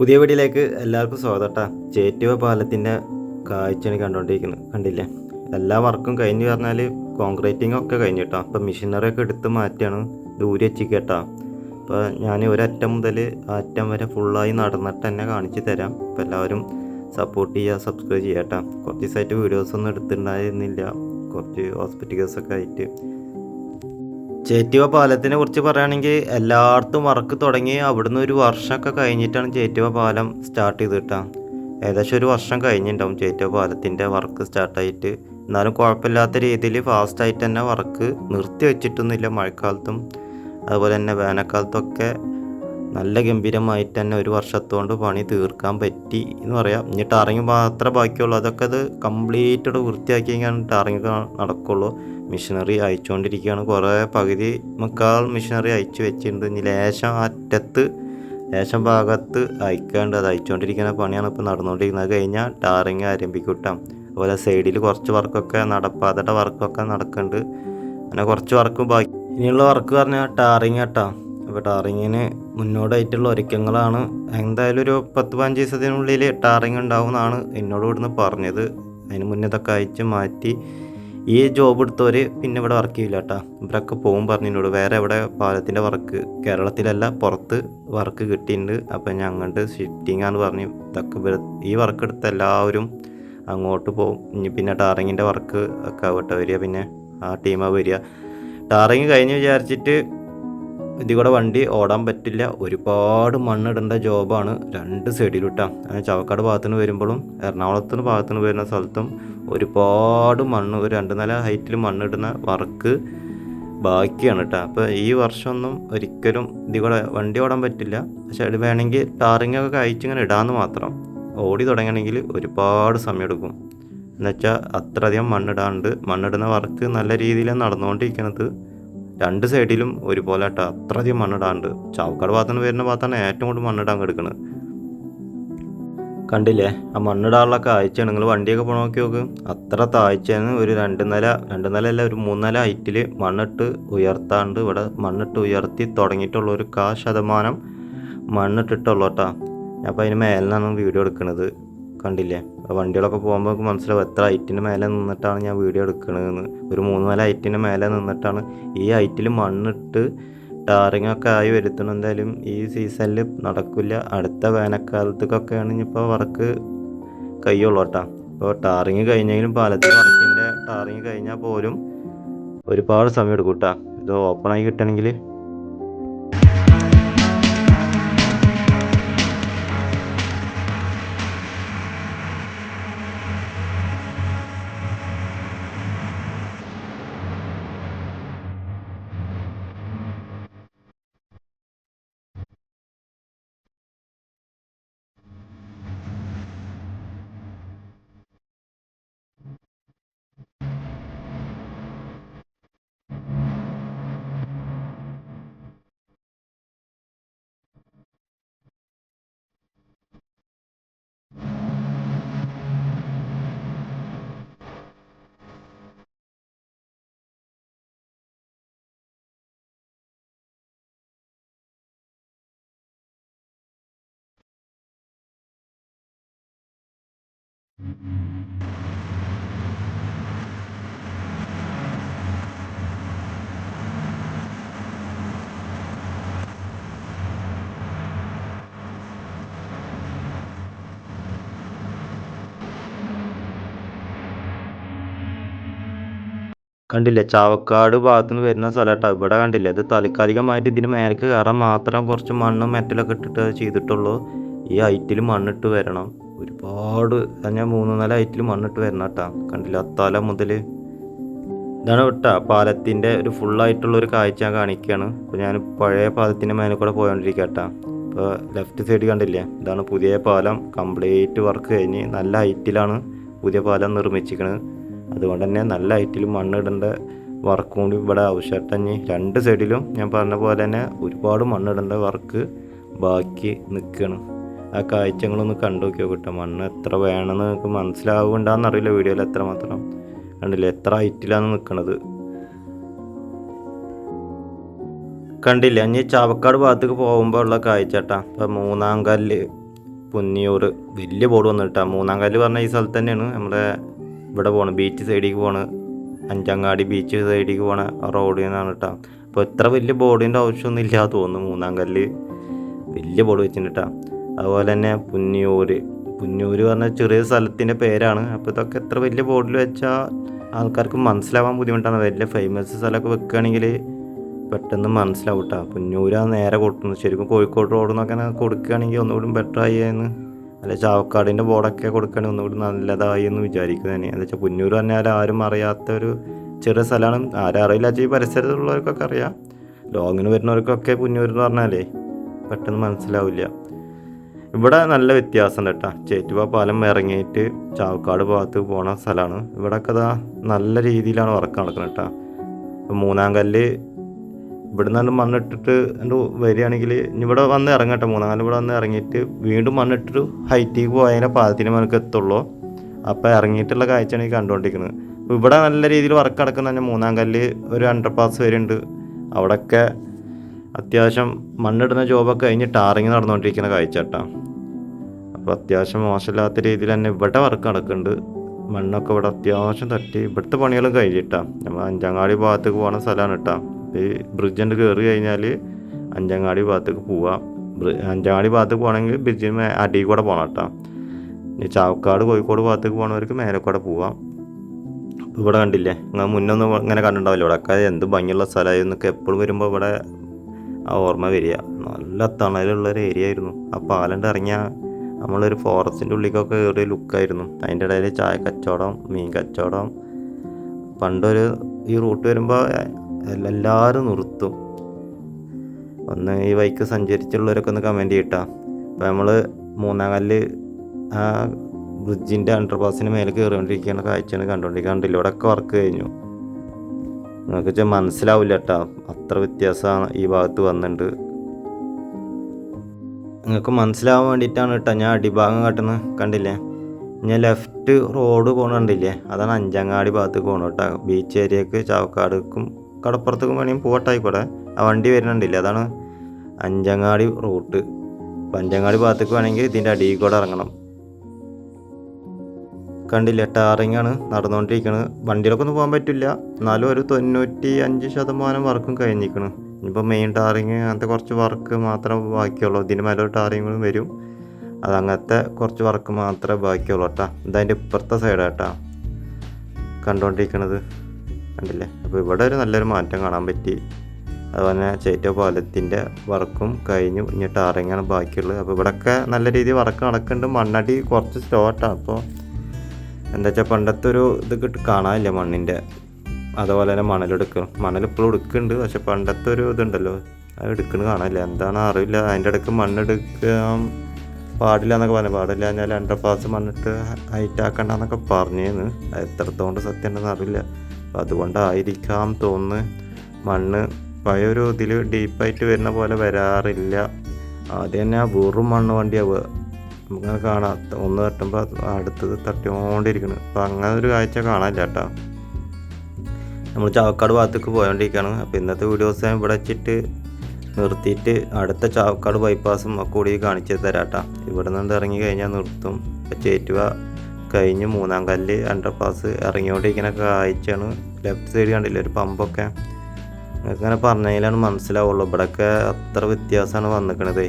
പുതിയ വീഡിയോയിലേക്ക് എല്ലാവർക്കും സ്വാഗതം കേട്ടോ. ചേറ്റുവ പാലത്തിൻ്റെ കാഴ്ചയാണ് കണ്ടുകൊണ്ടിരിക്കുന്നത്. കണ്ടില്ലേ, എല്ലാ വർക്കും കഴിഞ്ഞ് പറഞ്ഞാൽ കോൺക്രീറ്റിംഗ് ഒക്കെ കഴിഞ്ഞു കേട്ടോ. അപ്പോൾ മെഷീനറി ഒക്കെ എടുത്ത് മാറ്റിയാണ് ദൂരെ വെച്ചിരിക്കുക കേട്ടോ. അപ്പോൾ ഞാൻ ഒരറ്റം മുതൽ ആ അറ്റം വരെ ഫുള്ളായി നടന്നിട്ട് തന്നെ കാണിച്ച് തരാം. അപ്പോൾ എല്ലാവരും സപ്പോർട്ട് ചെയ്യുക, സബ്സ്ക്രൈബ് ചെയ്യുക കേട്ടോ. കുറച്ച് ദിവസമായിട്ട് വീഡിയോസൊന്നും എടുത്തിട്ടുണ്ടായിരുന്നില്ല, കുറച്ച് ഹോസ്പിറ്റൽ കേസൊക്കെ ആയിട്ട്. ചേറ്റുവ പാലത്തിനെ കുറിച്ച് പറയുകയാണെങ്കിൽ എല്ലായിടത്തും വർക്ക് തുടങ്ങി അവിടുന്ന് ഒരു വർഷമൊക്കെ കഴിഞ്ഞിട്ടാണ് ചേറ്റുവ പാലം സ്റ്റാർട്ട് ചെയ്ത് കിട്ടാം. ഏകദേശം ഒരു വർഷം കഴിഞ്ഞിട്ടുണ്ടാവും ചേറ്റുവ പാലത്തിൻ്റെ വർക്ക് സ്റ്റാർട്ടായിട്ട്. എന്നാലും കുഴപ്പമില്ലാത്ത രീതിയിൽ ഫാസ്റ്റായിട്ട് തന്നെ വർക്ക് നിർത്തി വെച്ചിട്ടൊന്നുമില്ല. മഴക്കാലത്തും അതുപോലെ തന്നെ വേനൽക്കാലത്തൊക്കെ നല്ല ഗംഭീരമായിട്ട് തന്നെ ഒരു വർഷത്തോണ്ട് പണി തീർക്കാൻ പറ്റി എന്ന് പറയാം. ഇനി ടാറിങ് മാത്രമേ ബാക്കിയുള്ളൂ. അതൊക്കെ അത് കംപ്ലീറ്റ് വൃത്തിയാക്കി കഴിഞ്ഞാൽ ടാറിങ് നടക്കുള്ളൂ. മെഷീനറി അയച്ചുകൊണ്ടിരിക്കുകയാണ്. കുറേ പകുതി മുക്കാൽ മെഷീനറി അയച്ചു വെച്ചിട്ടുണ്ട്. ഇനി ലേശം ഭാഗത്ത് അയക്കാണ്ട് അത് അയച്ചുകൊണ്ടിരിക്കുന്ന പണിയാണ് ഇപ്പോൾ നടന്നുകൊണ്ടിരിക്കുന്നത്. അത് കഴിഞ്ഞാൽ ടാറിങ് ആരംഭിക്കും കേട്ടോ. അതുപോലെ സൈഡിൽ കുറച്ച് വർക്കൊക്കെ നടപ്പാതയുടെ വർക്കൊക്കെ നടക്കുന്നുണ്ട്. അങ്ങനെ കുറച്ച് വർക്ക് ബാക്കി. ഇനിയുള്ള വർക്ക് പറഞ്ഞാൽ ടാറിങ് കേട്ടോ. അപ്പോൾ ടാറിങ്ങിന് മുന്നോട്ടായിട്ടുള്ള ഒരുക്കങ്ങളാണ്. എന്തായാലും ഒരു 10-15 ദിവസത്തിനുള്ളിൽ ടാറിങ് ഉണ്ടാവുമെന്നാണ് എന്നോട് ഇവിടുന്ന് പറഞ്ഞത്. അതിന് മുന്നേ ഇതൊക്കെ അയച്ച് മാറ്റി ഈ ജോബ് എടുത്തവർ പിന്നെ ഇവിടെ വർക്ക് ചെയ്യില്ല കേട്ടോ. ഇവരൊക്കെ പോകും പറഞ്ഞതിനോട്. വേറെ ഇവിടെ പാലത്തിൻ്റെ വർക്ക് കേരളത്തിലല്ല, പുറത്ത് വർക്ക് കിട്ടിയിട്ടുണ്ട്. അപ്പം ഞാൻ അങ്ങോട്ട് ഷിഫ്റ്റിംഗ് ആണെന്ന് പറഞ്ഞ് ഇതൊക്കെ ഈ വർക്ക് എടുത്ത എല്ലാവരും അങ്ങോട്ട് പോകും. ഇനി പിന്നെ ടാറിങ്ങിൻ്റെ വർക്ക് ഒക്കെ ആവട്ടെ വരിക. പിന്നെ ആ ടീമാണ് വരിക. ടാറിങ് കഴിഞ്ഞ് വിചാരിച്ചിട്ട് ഇതിൽ കൂടെ വണ്ടി ഓടാൻ പറ്റില്ല. ഒരുപാട് മണ്ണിടേണ്ട ജോബാണ് രണ്ട് സൈഡിലും ഇട്ടാ. ചവക്കാട് ഭാഗത്തുനിന്ന് വരുമ്പോഴും എറണാകുളത്തിന് ഭാഗത്തുനിന്ന് വരുന്ന സ്ഥലത്തും ഒരുപാട് മണ്ണ്, ഒരു 2 നില ഹൈറ്റിൽ മണ്ണിടുന്ന വർക്ക് ബാക്കിയാണ് കേട്ടോ. അപ്പോൾ ഈ വർഷമൊന്നും ഒരിക്കലും ഇതിൽ കൂടെ വണ്ടി ഓടാൻ പറ്റില്ല. പക്ഷേ അത് വേണമെങ്കിൽ ടാറിങ്ങൊക്കെ അയച്ചിങ്ങനെ ഇടാമെന്ന് മാത്രം. ഓടി തുടങ്ങണമെങ്കിൽ ഒരുപാട് സമയം എടുക്കും. എന്നുവെച്ചാൽ അത്രയധികം മണ്ണിടുന്ന വർക്ക് നല്ല രീതിയിലാണ് നടന്നുകൊണ്ടിരിക്കുന്നത്. രണ്ട് സൈഡിലും ഒരുപോലെ കേട്ടോ. അത്രയധികം മണ്ണിടാണ്ട്. ചാവക്കാട് ഭാഗത്തുനിന്ന് വരുന്ന ഭാഗത്താണ് ഏറ്റവും കൂടുതൽ മണ്ണിടാൻ കിടക്കുന്നത്. കണ്ടില്ലേ, ആ മണ്ണിടാനുള്ള കാഴ്ചയാണ്. നിങ്ങൾ വണ്ടിയൊക്കെ പോയി നോക്കി നോക്ക്. അത്ര താഴ്ചയാണ്. ഒരു 2 നില അല്ല, ഒരു 3 നില ഹൈറ്റിൽ മണ്ണിട്ട് ഉയർത്താണ്ട് ഇവിടെ മണ്ണിട്ട് ഉയർത്തി തുടങ്ങിയിട്ടുള്ള ഒരു 1% മണ്ണിട്ടിട്ടുള്ളൂ കേട്ടോ. അപ്പോൾ അതിന് മേലിനാണ് വീഡിയോ എടുക്കുന്നത്. കണ്ടില്ലേ, വണ്ടികളൊക്കെ പോകുമ്പോൾ നമുക്ക് മനസ്സിലാവും എത്ര ഹൈറ്റിന് മേലെ നിന്നിട്ടാണ് ഞാൻ വീഡിയോ എടുക്കണതെന്ന്. ഒരു 3 നില ഹൈറ്റിന് മേലെ നിന്നിട്ടാണ് ഈ ഹൈറ്റിൽ മണ്ണിട്ട് ടാറിങ്ങൊക്കെ ആയി വരുത്തണം. എന്തായാലും ഈ സീസണിൽ നടക്കില്ല. അടുത്ത വേനൽക്കാലത്തേക്കൊക്കെയാണ് ഇനിയിപ്പോൾ വർക്ക് കഴിയുള്ളൂ കേട്ടോ. ഇപ്പോൾ ടാറിങ് കഴിഞ്ഞെങ്കിലും പാലത്തിൻ്റെ വർക്കിൻ്റെ ടാറിങ് കഴിഞ്ഞാൽ പോലും ഒരുപാട് സമയം എടുക്കും കേട്ടോ ഇത് ഓപ്പണായി കിട്ടണമെങ്കിൽ. കണ്ടില്ലേ, ചാവക്കാട് ഭാഗത്തുനിന്ന് വരുന്ന സ്ഥലമാട്ടോ. ഇവിടെ കണ്ടില്ലേ, ഇത് താൽക്കാലികമായിട്ട് ഇതിന് മേലേക്ക് കയറാൻ മാത്രം കുറച്ച് മണ്ണും മെറ്റലൊക്കെ ഇട്ടിട്ട് ചെയ്തിട്ടുള്ളൂ. ഈ ഹൈറ്റിൽ മണ്ണിട്ട് വരണം. ഒരുപാട് ഞാൻ 3 നില ഹൈറ്റിൽ മണ്ണിട്ട് വരണം കേട്ടോ. കണ്ടില്ല, അത്താല മുതൽ ഇതാണ് വിട്ടാ പാലത്തിൻ്റെ ഒരു ഫുള്ളായിട്ടുള്ളൊരു കാഴ്ച ഞാൻ കാണിക്കുകയാണ്. അപ്പോൾ ഞാൻ പഴയ പാലത്തിൻ്റെ മേലെ കൂടെ പോയോണ്ടിരിക്കുക കേട്ടോ. ഇപ്പോൾ ലെഫ്റ്റ് സൈഡ് കണ്ടില്ലേ, ഇതാണ് പുതിയ പാലം. കംപ്ലീറ്റ് വർക്ക് കഴിഞ്ഞ് നല്ല ഹൈറ്റിലാണ് പുതിയ പാലം നിർമ്മിച്ചിരിക്കുന്നത്. അതുകൊണ്ട് തന്നെ നല്ല ഹൈറ്റിൽ മണ്ണിടേണ്ട വർക്കും കൂടി ഇവിടെ ആവശ്യമായിട്ട് രണ്ട് സൈഡിലും ഞാൻ പറഞ്ഞ പോലെ തന്നെ ഒരുപാട് മണ്ണിടേണ്ട വർക്ക് ബാക്കി നിൽക്കുകയാണ്. ആ കാഴ്ചകളൊന്ന് കണ്ടു നോക്കിയോ കിട്ടോ. മണ്ണ് എത്ര വേണമെന്ന് നിങ്ങൾക്ക് മനസ്സിലാവുന്നുണ്ടാകുന്നറിയില്ല വീഡിയോയിൽ എത്ര മാത്രം. കണ്ടില്ലേ, എത്ര ഹൈറ്റിലാണ് നിൽക്കുന്നത്. കണ്ടില്ല, ഇനി ചാവക്കാട് ഭാഗത്തേക്ക് പോകുമ്പോൾ ഉള്ള കാഴ്ച കേട്ടോ. ഇപ്പം 3-ാം കല്ല് പുന്നിയൂർ വലിയ ബോർഡ് വന്നിട്ടാ. മൂന്നാം കല്ല് പറഞ്ഞ ഈ സ്ഥലത്ത് തന്നെയാണ് നമ്മുടെ ഇവിടെ പോണ് ബീച്ച് സൈഡിലേക്ക് പോണ്, അഞ്ചങ്ങാടി ബീച്ച് സൈഡിലേക്ക് പോണ റോഡിൽ നിന്നാണ് കേട്ടോ. അപ്പോൾ ഇത്ര വലിയ ബോർഡിൻ്റെ ആവശ്യമൊന്നും ഇല്ല തോന്നുന്നു. മൂന്നാം കല്ല് വലിയ ബോർഡ് വെച്ചിട്ടാ. അതുപോലെ തന്നെ പുന്നിയൂർ പറഞ്ഞ ചെറിയ സ്ഥലത്തിൻ്റെ പേരാണ്. അപ്പോൾ ഇതൊക്കെ എത്ര വലിയ ബോർഡിൽ വെച്ചാൽ ആൾക്കാർക്ക് മനസ്സിലാവാൻ ബുദ്ധിമുട്ടാണ്. വലിയ ഫേമസ് സ്ഥലമൊക്കെ വെക്കുകയാണെങ്കിൽ പെട്ടെന്ന് മനസ്സിലാവും കേട്ടോ. പുന്നൂരാണ് നേരെ കൊടുക്കുന്നത്. ശരിക്കും കോഴിക്കോട് റോഡ് എന്നൊക്കെ കൊടുക്കുകയാണെങ്കിൽ ഒന്നുകൂടി ബെറ്റർ ആയി എന്ന്, അല്ലെ ചാവക്കാടിൻ്റെ ബോർഡൊക്കെ കൊടുക്കുകയാണെങ്കിൽ ഒന്നുകൂടി നല്ലതായി എന്ന് വിചാരിക്കുന്നത് തന്നെ. എന്താ വെച്ചാൽ പുന്നൂർ പറഞ്ഞാൽ ആരും അറിയാത്തൊരു ചെറിയ സ്ഥലമാണ്. ആരും അറിയില്ല വെച്ചാൽ ഈ പരിസരത്തുള്ളവർക്കൊക്കെ അറിയാം. ലോങ്ങിന് വരുന്നവർക്കൊക്കെ പുന്നൂർ എന്ന് പറഞ്ഞാലേ പെട്ടെന്ന് മനസ്സിലാവില്ല. ഇവിടെ നല്ല വ്യത്യാസമുണ്ട് കേട്ടോ. ചേറ്റുവ പാലം ഇറങ്ങിയിട്ട് ചാവക്കാട് ഭാഗത്ത് പോണ സ്ഥലമാണ്. ഇവിടെയൊക്കെ നല്ല രീതിയിലാണ് വർക്ക് നടക്കുന്നത് കേട്ടോ. ഇപ്പോൾ മൂന്നാം കല്ല് ഇവിടെ നിന്ന് മണ്ണിട്ടിട്ട് വരികയാണെങ്കിൽ ഇവിടെ വന്ന് ഇറങ്ങട്ടെ. മൂന്നാം കല്ല് ഇവിടെ വന്ന് ഇറങ്ങിയിട്ട് വീണ്ടും മണ്ണിട്ടിട്ട് ഹൈറ്റിലേക്ക് പോയതിനെ പാലത്തിന് മേലേക്ക് എത്തുള്ളൂ. അപ്പോൾ ഇറങ്ങിയിട്ടുള്ള കാഴ്ചയാണ് ഈ കണ്ടുകൊണ്ടിരിക്കുന്നത്. അപ്പോൾ ഇവിടെ നല്ല രീതിയിൽ വർക്ക് നടക്കുന്ന തന്നെ മൂന്നാം കല്ല് ഒരു അണ്ടർപാസ് വരുന്നുണ്ട്. അവിടെയൊക്കെ അത്യാവശ്യം മണ്ണിടുന്ന ജോബൊക്കെ കഴിഞ്ഞ് ടാറിങ് നടന്നുകൊണ്ടിരിക്കുന്ന കാഴ്ച കേട്ടോ. അപ്പോൾ അത്യാവശ്യം മോശമില്ലാത്ത രീതിയിൽ തന്നെ ഇവിടെ വർക്ക് നടക്കുന്നുണ്ട്. മണ്ണൊക്കെ ഇവിടെ അത്യാവശ്യം തട്ടി ഇവിടുത്തെ പണികളും കഴിഞ്ഞിട്ടാണ്. നമ്മൾ അഞ്ചങ്ങാടി ഭാഗത്തേക്ക് പോകുന്ന സ്ഥലമാണ് കേട്ടോ. ഈ ബ്രിഡ്ജിൻ്റെ കയറി കഴിഞ്ഞാൽ അഞ്ചങ്ങാടി ഭാഗത്തേക്ക് പോവാം. അഞ്ചങ്ങാടി ഭാഗത്തേക്ക് പോകണമെങ്കിൽ ബ്രിഡ്ജിന് അടിയിൽ കൂടെ പോകണം കേട്ടോ. ഇനി ചാവക്കാട് കോഴിക്കോട് ഭാഗത്തേക്ക് പോകുന്നവർക്ക് മേലെ കൂടെ പോവാം. ഇവിടെ കണ്ടില്ലേ, നിങ്ങൾ മുന്നൊന്നും ഇങ്ങനെ കണ്ടിട്ടുണ്ടാവില്ല. ഇവിടെയൊക്കെ എന്ത് ഭംഗിയുള്ള സ്ഥലമായിരുന്നൊക്കെ എപ്പോഴും വരുമ്പോൾ ഇവിടെ ആ ഓർമ്മ വരിക. നല്ല തണലുള്ളൊരു ഏരിയ ആയിരുന്നു. ആ പാലണ്ട് ഇറങ്ങിയാൽ നമ്മളൊരു ഫോറസ്റ്റിൻ്റെ ഉള്ളിലേക്കൊക്കെ ഒരു ലുക്കായിരുന്നു. അതിൻ്റെ ഇടയിൽ ചായ കച്ചവടം, മീൻ കച്ചവടം. പണ്ടൊരു ഈ റൂട്ട് വരുമ്പോൾ എല്ലാവരും നിർത്തും. ഒന്ന് ഈ വഴിക്ക് സഞ്ചരിച്ചുള്ളവരൊക്കെ ഒന്ന് കമൻറ്റ് ചെയ്യട്ടാ. അപ്പോൾ നമ്മൾ മൂന്നാം കല്ല് ആ ബ്രിഡ്ജിൻ്റെ അണ്ടർപാസിന് മേലെ കയറിക്കൊണ്ടിരിക്കുന്ന കാഴ്ചയാണ് കണ്ടുകൊണ്ടിരിക്കുക. ഇവിടെയൊക്കെ വർക്ക് കഴിഞ്ഞു. നിങ്ങൾക്ക് മനസ്സിലാവില്ല കേട്ടോ, അത്ര വ്യത്യാസമാണ് ഈ ഭാഗത്ത് വന്നിട്ടുണ്ട്. നിങ്ങൾക്ക് മനസ്സിലാവാൻ വേണ്ടിയിട്ടാണ് കേട്ടോ ഞാൻ അടിഭാഗം കാട്ടുന്നത്. കണ്ടില്ലേ, ഞാൻ ലെഫ്റ്റ് റോഡ് പോകണ കണ്ടില്ലേ, അതാണ് അഞ്ചങ്ങാടി ഭാഗത്തേക്ക് പോകണം കേട്ടോ. ബീച്ച് ഏരിയക്ക് ചാവക്കാടുക്കും കടപ്പുറത്തേക്കും വേണമെങ്കിൽ പോകട്ടായിക്കോട്ടെ. ആ വണ്ടി വരുന്നുണ്ടില്ലേ, അതാണ് അഞ്ചങ്ങാടി റൂട്ട്. അപ്പം അഞ്ചങ്ങാടി ഭാഗത്തേക്ക് വേണമെങ്കിൽ ഇതിൻ്റെ അടിയിൽ കൂടെ ഇറങ്ങണം. കണ്ടില്ലേ, ടാറിങ്ങാണ് നടന്നുകൊണ്ടിരിക്കുന്നത്. വണ്ടിയിലൊക്കെ ഒന്നും പോകാൻ പറ്റില്ല, എന്നാലും ഒരു 95% വർക്കും കഴിഞ്ഞിരിക്കണം. ഇനിയിപ്പോൾ മെയിൻ ടാറിങ് അങ്ങനത്തെ കുറച്ച് വർക്ക് മാത്രമേ ബാക്കിയുള്ളൂ. ഇതിന് മേലെ ഒരു ടാറിങ്ങും വരും. അതങ്ങനത്തെ കുറച്ച് വർക്ക് മാത്രമേ ബാക്കിയുള്ളൂ കേട്ടോ. ഇതതിൻ്റെ ഇപ്പുറത്തെ സൈഡാണ് കേട്ടോ കണ്ടുകൊണ്ടിരിക്കണത്. കണ്ടില്ലേ, അപ്പോൾ ഇവിടെ ഒരു നല്ലൊരു മാറ്റം കാണാൻ പറ്റി. അതുപോലെ തന്നെ ചേറ്റ പാലത്തിൻ്റെ വർക്കും കഴിഞ്ഞു. ഇനി ടാറിങ്ങാണ് ബാക്കിയുള്ളത്. അപ്പോൾ ഇവിടെയൊക്കെ നല്ല രീതിയിൽ വർക്ക് നടക്കുന്നുണ്ട്. മണ്ണടി കുറച്ച് സ്റ്റോട്ടാണ്. അപ്പോൾ എന്താ വെച്ചാൽ പണ്ടത്തെ ഒരു ഇത് കാണാനില്ല മണ്ണിൻ്റെ. അതുപോലെ തന്നെ മണലിപ്പോഴും എടുക്കുന്നുണ്ട്. പക്ഷെ പണ്ടത്തെ ഒരു ഇതുണ്ടല്ലോ, അത് എടുക്കുന്നത് കാണാനില്ല. എന്താണ് അറിയില്ല. അതിൻ്റെ ഇടയ്ക്ക് മണ്ണെടുക്കാൻ പാടില്ല എന്നൊക്കെ പറഞ്ഞു. പാടില്ല എന്നാൽ അണ്ടർപാസ് മണ്ണിട്ട് ഹൈറ്റ് ആക്കണ്ടെന്നൊക്കെ പറഞ്ഞേന്ന്. എത്രത്തോണ്ട് സത്യം ഉണ്ടെന്ന് അറിയില്ല. അപ്പം അതുകൊണ്ടായിരിക്കാം തോന്നുന്നു മണ്ണ് പഴയൊരു ഇതിൽ ഡീപ്പായിട്ട് വരുന്ന പോലെ വരാറില്ല. ആദ്യം തന്നെ ആ വെറും മണ്ണ് വണ്ടിയാവുക നമുക്കങ്ങനെ കാണാം. ഒന്ന് തട്ടുമ്പോൾ അടുത്തത് തട്ടിക്കൊണ്ടിരിക്കണം. അപ്പം അങ്ങനെ ഒരു കാഴ്ച കാണാനില്ല കേട്ടോ. നമ്മൾ ചാവക്കാട് ഭാഗത്തേക്ക് പോയോണ്ടിരിക്കുകയാണ്. അപ്പോൾ ഇന്നത്തെ വീഡിയോസ് ഞാൻ ഇവിടെ വെച്ചിട്ട് നിർത്തിയിട്ട് അടുത്ത ചാവക്കാട് ബൈപ്പാസും ഒക്കെ കൂടി കാണിച്ചു തരാം കേട്ടോ. ഇവിടെ നിന്ന് ഇറങ്ങി കഴിഞ്ഞാൽ നിർത്തും. ഇപ്പോൾ ചേറ്റുവ കഴിഞ്ഞ് മൂന്നാം കല്ല് അണ്ടർപാസ് ഇറങ്ങിക്കൊണ്ടിരിക്കുന്ന കാഴ്ചയാണ്. ലെഫ്റ്റ് സൈഡ് കണ്ടില്ല ഒരു പമ്പൊക്കെ. അങ്ങനെ പറഞ്ഞതിലാണ് മനസ്സിലാവുള്ളൂ. ഇവിടെയൊക്കെ അത്ര വ്യത്യാസമാണ് വന്നിക്കണത്.